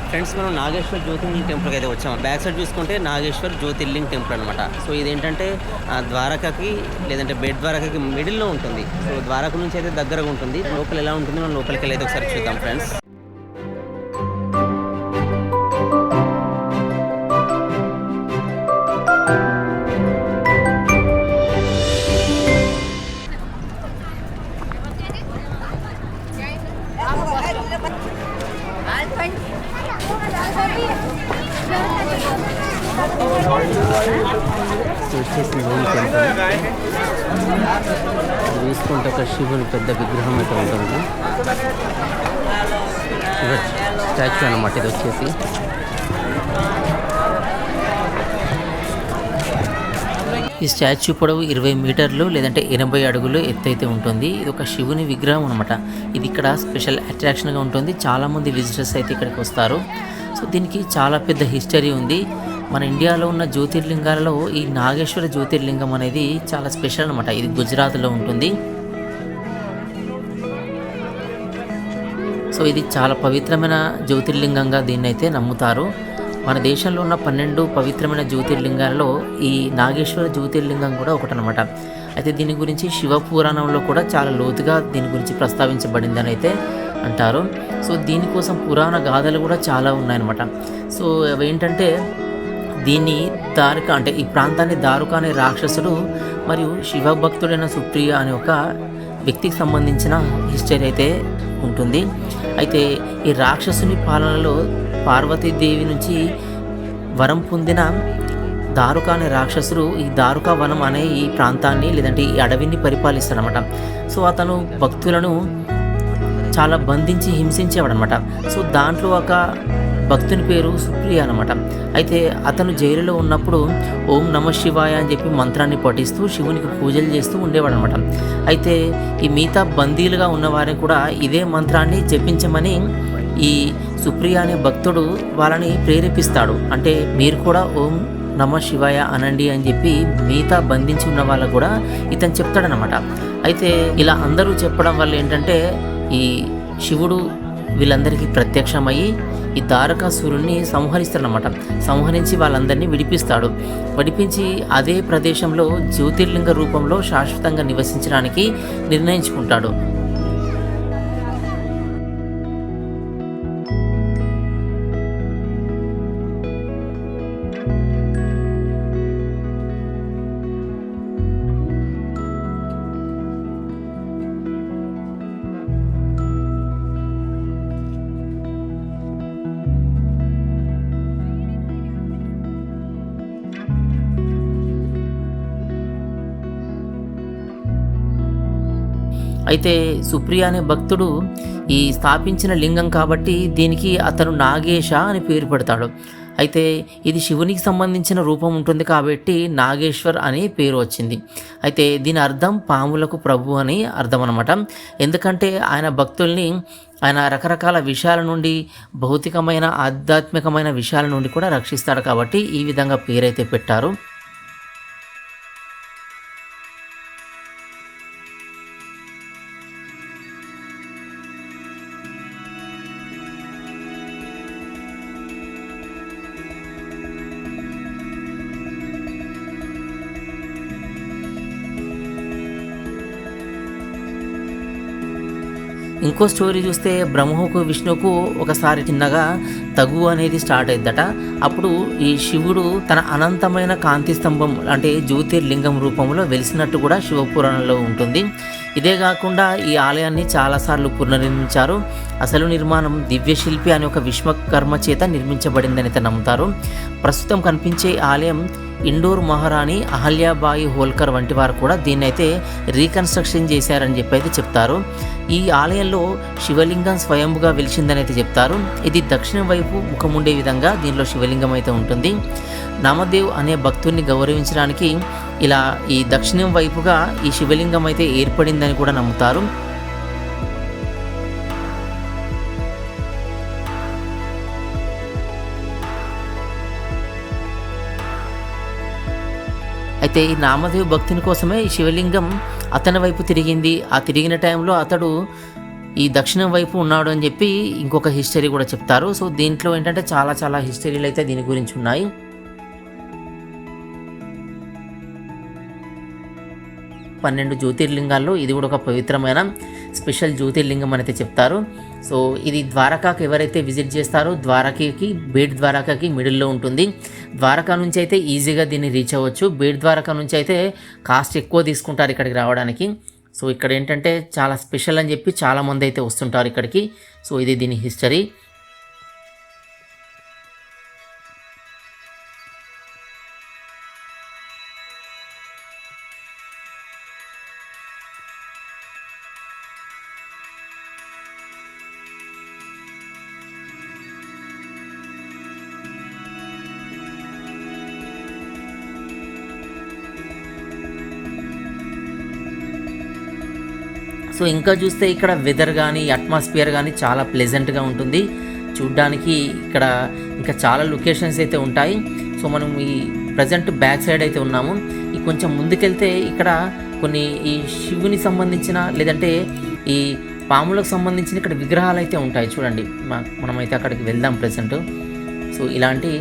Friends మనం నాగేశ్వర్ జ్యోతిర్లింగ్ టెంపుల్కి అయితే వచ్చాము. బ్యాక్ సైడ్ చూసుకుంటే నాగేశ్వర్ జ్యోతిర్లింగ్ టెంపుల్ అనమాట. సో ఇదేంటంటే ద్వారకకి లేదంటే బెడ్ ద్వారకకి మిడిల్లో ఉంటుంది. సో ద్వారక నుంచి అయితే దగ్గరగా ఉంటుంది. లోపల ఎలా ఉంటుంది మనం లోపలికి వెళ్ళి అయితే ఒకసారి చూద్దాం ఫ్రెండ్స్. వచ్చేసి చూసుకుంటే ఒక శివుని పెద్ద విగ్రహం అయితే ఉంటుంది. స్టాచ్యూ అన్నమాట ఇది వచ్చేసి. ఈ స్టాచ్యూ పొడవు 20 మీటర్లు లేదంటే 80 అడుగులు ఎత్తైతే ఉంటుంది. ఇది ఒక శివుని విగ్రహం అనమాట. ఇది ఇక్కడ స్పెషల్ అట్రాక్షన్గా ఉంటుంది. చాలామంది విజిటర్స్ అయితే ఇక్కడికి వస్తారు. సో దీనికి చాలా పెద్ద హిస్టరీ ఉంది. మన ఇండియాలో ఉన్న జ్యోతిర్లింగాలలో ఈ నాగేశ్వర జ్యోతిర్లింగం అనేది చాలా స్పెషల్ అనమాట. ఇది గుజరాత్లో ఉంటుంది. సో ఇది చాలా పవిత్రమైన జ్యోతిర్లింగంగా దీన్ని అయితే నమ్ముతారు. మన దేశంలో ఉన్న 12 పవిత్రమైన జ్యోతిర్లింగాలలో ఈ నాగేశ్వర జ్యోతిర్లింగం కూడా ఒకటనమాట. అయితే దీని గురించి శివ పురాణంలో కూడా చాలా లోతుగా దీని గురించి ప్రస్తావించబడిందని అయితే అంటారు. సో దీనికోసం పురాణ గాథలు కూడా చాలా ఉన్నాయన్నమాట. సో అవి ఏంటంటే దీన్ని దారుక అంటే ఈ ప్రాంతాన్ని దారుక అనే రాక్షసుడు మరియు శివభక్తుడైన సుప్రియ అనే ఒక వ్యక్తికి సంబంధించిన హిస్టరీ అయితే ఉంటుంది. అయితే ఈ రాక్షసుని పాలనలో పార్వతీదేవి నుంచి వరం పొందిన దారుక అనే రాక్షసుడు ఈ దారుక వనం అనే ఈ ప్రాంతాన్ని లేదంటే ఈ అడవిని పరిపాలిస్తాడనమాట. సో అతను భక్తులను చాలా బంధించి హింసించేవాడు అనమాట. సో దాంట్లో ఒక భక్తుని పేరు సుప్రియ అనమాట. అయితే అతను జైలులో ఉన్నప్పుడు ఓం నమ శివాయ అని చెప్పి మంత్రాన్ని పఠిస్తూ శివునికి పూజలు చేస్తూ ఉండేవాడు అనమాట. అయితే ఈ మిగతా బందీలుగా ఉన్నవారిని కూడా ఇదే మంత్రాన్ని జపించమని ఈ సుప్రియ అనే భక్తుడు వాళ్ళని ప్రేరేపిస్తాడు. అంటే మీరు కూడా ఓం నమ శివాయ అనండి అని చెప్పి మిగతా బంధించి ఉన్న వాళ్ళకు కూడా ఇతను చెప్తాడనమాట. అయితే ఇలా అందరూ చెప్పడం వల్ల ఏంటంటే ఈ శివుడు వీళ్ళందరికీ ప్రత్యక్షమయ్యి ఈ దారకాసురుణ్ణి సంహరిస్తాడనమాట. సంహరించి వాళ్ళందరినీ విడిపించి అదే ప్రదేశంలో జ్యోతిర్లింగ రూపంలో శాశ్వతంగా నివసించడానికి నిర్ణయించుకుంటాడు. అయితే సుప్రియ అనే భక్తుడు ఈ స్థాపించిన లింగం కాబట్టి దీనికి అతను నాగేశ అని పేరు పెడతాడు. అయితే ఇది శివునికి సంబంధించిన రూపం ఉంటుంది కాబట్టి నాగేశ్వర్ అనే పేరు వచ్చింది. అయితే దీని అర్థం పాములకు ప్రభు అని అర్థం అనమాట. ఎందుకంటే ఆయన భక్తుల్ని ఆయన రకరకాల విషయాల నుండి భౌతికమైన ఆధ్యాత్మికమైన విషయాల నుండి కూడా రక్షిస్తాడు కాబట్టి ఈ విధంగా పేరైతే పెట్టారు. ఇంకో స్టోరీ చూస్తే బ్రహ్మకు విష్ణువుకు ఒకసారి చిన్నగా తగు అనేది స్టార్ట్ అయిద్దట. అప్పుడు ఈ శివుడు తన అనంతమైన కాంతి స్తంభం అంటే జ్యోతిర్లింగం రూపంలో వెలిసినట్టు కూడా శివపురాణంలో ఉంటుంది. ఇదే కాకుండా ఈ ఆలయాన్ని చాలాసార్లు పునర్నిర్మించారు. అసలు నిర్మాణం దివ్యశిల్పి అనే ఒక విశ్వకర్మ చేత నిర్మించబడిందని అయితే నమ్ముతారు. ప్రస్తుతం కనిపించే ఆలయం ఇండోర్ మహారాణి అహల్యాబాయి హోల్కర్ వంటి వారు కూడా దీన్ని అయితే రీకన్స్ట్రక్షన్ చేశారని చెప్పి అయితే చెప్తారు. ఈ ఆలయంలో శివలింగం స్వయంగా వెలిసిందని అయితే చెప్తారు. ఇది దక్షిణం వైపు ముఖం ఉండే విధంగా దీనిలో శివలింగం అయితే ఉంటుంది. నామదేవ్ అనే భక్తుడిని గౌరవించడానికి ఇలా ఈ దక్షిణం వైపుగా ఈ శివలింగం అయితే ఏర్పడిందని కూడా నమ్ముతారు. అయితే ఈ నామదేవ్ భక్తుని కోసమే ఈ శివలింగం అతని వైపు తిరిగింది. ఆ తిరిగిన టైంలో అతడు ఈ దక్షిణం వైపు ఉన్నాడు అని చెప్పి ఇంకొక హిస్టరీ కూడా చెప్తారు. సో దీంట్లో ఏంటంటే చాలా హిస్టరీలు అయితే దీని గురించి ఉన్నాయి. పన్నెండు జ్యోతిర్లింగాల్లో ఇది కూడా ఒక పవిత్రమైన స్పెషల్ జ్యోతిర్లింగం అని అయితే చెప్తారు. సో ఇది ద్వారకాకి ఎవరైతే విజిట్ చేస్తారో ద్వారకాకి బేట్ ద్వారకాకి మిడిల్లో ఉంటుంది. ద్వారకా నుంచి అయితే ఈజీగా దీన్ని రీచ్ అవ్వచ్చు. బేట్ ద్వారకా నుంచి అయితే కాస్ట్ ఎక్కువ తీసుకుంటారు ఇక్కడికి రావడానికి. సో ఇక్కడ ఏంటంటే చాలా స్పెషల్ అని చెప్పి చాలామంది అయితే వస్తుంటారు ఇక్కడికి. సో ఇది దీని హిస్టరీ. సో ఇంకా చూస్తే ఇక్కడ వెదర్ కానీ అట్మాస్ఫియర్ కానీ చాలా ప్లెజెంట్గా ఉంటుంది చూడ్డానికి. ఇక్కడ ఇంకా చాలా లొకేషన్స్ అయితే ఉంటాయి. సో మనం ఈ ప్రజెంట్ బ్యాక్ సైడ్ అయితే ఉన్నాము. ఈ కొంచెం ముందుకెళ్తే ఇక్కడ కొన్ని ఈ శివుని సంబంధించిన లేదంటే ఈ పాములకు సంబంధించిన ఇక్కడ విగ్రహాలు అయితే ఉంటాయి చూడండి. మనమైతే అక్కడికి వెళ్దాం ప్రజెంట్. సో ఇలాంటి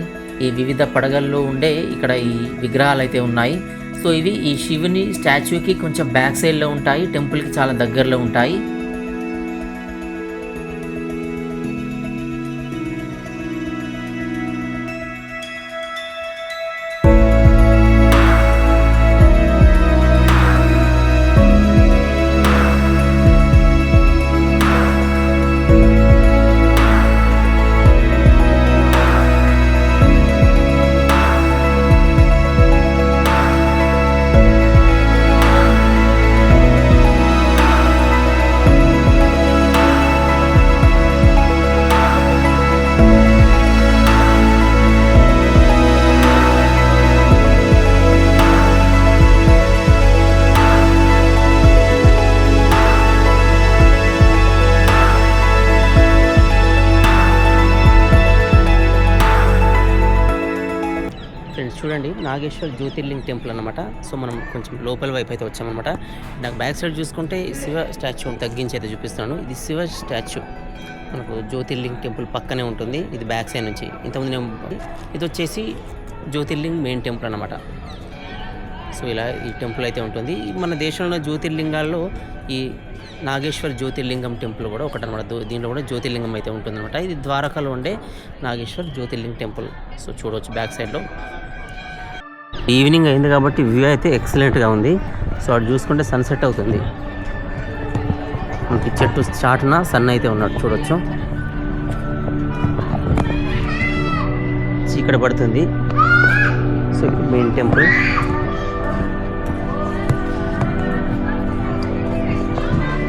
ఈ వివిధ పడగల్లో ఉండే ఇక్కడ ఈ విగ్రహాలు అయితే ఉన్నాయి. సో ఇవి ఈ శివుని స్టాచ్యూకి కొంచెం బ్యాక్ సైడ్లో ఉంటాయి, టెంపుల్కి చాలా దగ్గరలో ఉంటాయి. చూడండి నాగేశ్వర్ జ్యోతిర్లింగ్ టెంపుల్ అనమాట. సో మనం కొంచెం లోపల వైపు అయితే వచ్చామన్నమాట. నాకు బ్యాక్ సైడ్ చూసుకుంటే శివ స్టాచ్యూ తగ్గించి అయితే చూపిస్తున్నాను. ఇది శివ స్టాచ్యూ మనకు జ్యోతిర్లింగ్ టెంపుల్ పక్కనే ఉంటుంది. ఇది బ్యాక్ సైడ్ నుంచి ఇంతకుముందు ఇది వచ్చేసి జ్యోతిర్లింగ్ మెయిన్ టెంపుల్ అనమాట. సో ఇలా ఈ టెంపుల్ అయితే ఉంటుంది. మన దేశంలో జ్యోతిర్లింగాల్లో ఈ నాగేశ్వర్ జ్యోతిర్లింగం టెంపుల్ కూడా ఒకటి అనమాట. దీంట్లో కూడా జ్యోతిర్లింగం అయితే ఉంటుందన్నమాట. ఇది ద్వారకాలో ఉండే నాగేశ్వర్ జ్యోతిర్లింగ్ టెంపుల్. సో చూడవచ్చు బ్యాక్ సైడ్లో. ఈవినింగ్ అయింది కాబట్టి వ్యూ అయితే ఎక్సలెంట్గా ఉంది. సో అటు చూసుకుంటే సన్సెట్ అవుతుంది. మనకి చెట్టు చాటున సన్ అయితే ఉన్నట్టు చూడొచ్చు. చీకటి పడుతుంది. So main temple.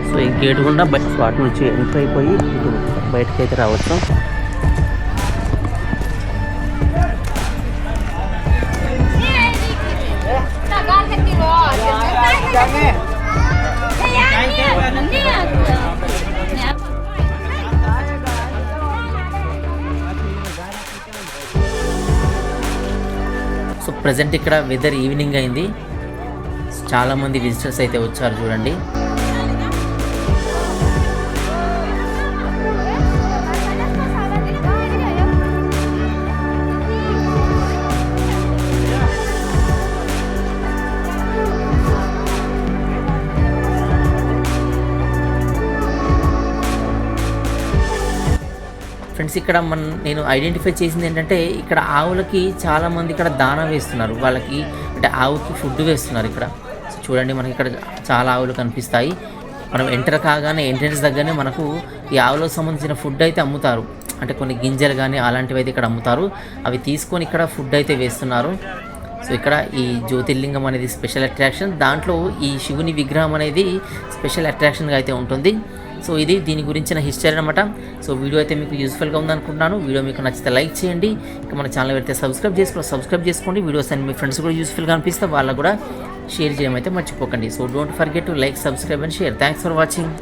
సో ఈ గేట్ గుండా వాటి నుంచి ఎంటర్ అయిపోయి ఇటు బయటకు అయితే రావచ్చు. సో ప్రజెంట్ ఇక్కడ వెదర్ ఈవినింగ్ అయింది. చాలామంది విజిటర్స్ అయితే వచ్చారు చూడండి. ఫ్రెండ్స్ ఇక్కడ నేను ఐడెంటిఫై చేసింది ఏంటంటే ఇక్కడ ఆవులకి చాలామంది ఇక్కడ దానా వేస్తున్నారు. వాళ్ళకి అంటే ఆవుకి ఫుడ్ వేస్తున్నారు ఇక్కడ. సో చూడండి మనకి ఇక్కడ చాలా ఆవులు కనిపిస్తాయి. మనం ఎంటర్ కాగానే ఎంట్రెన్స్ దగ్గరనే మనకు ఈ ఆవులకు సంబంధించిన ఫుడ్ అయితే అమ్ముతారు. అంటే కొన్ని గింజలు కానీ అలాంటివి అయితే ఇక్కడ అమ్ముతారు. అవి తీసుకొని ఇక్కడ ఫుడ్ అయితే వేస్తున్నారు. సో ఇక్కడ ఈ జ్యోతిర్లింగం అనేది స్పెషల్ అట్రాక్షన్. దాంట్లో ఈ శివుని విగ్రహం అనేది స్పెషల్ అట్రాక్షన్గా అయితే ఉంటుంది. సో ఇది దీని గురించిన హిస్టరీ అనమాట. సో వీడియో అయితే మీకు యూస్ఫుల్గా ఉందనుకుంటున్నాను. వీడియో మీకు నచ్చితే లైక్ చేయండి. ఇంకా మన ఛానల్ అయితే సబ్స్క్రైబ్ చేసుకోండి. వీడియోస్ అన్ని మీ ఫ్రెండ్స్ కూడా యూస్ఫుల్గా అనిపిస్తే వాళ్ళకు కూడా షేర్ చేయడం అయితే మర్చిపోకండి. So don't forget to like, subscribe and share. Thanks for watching.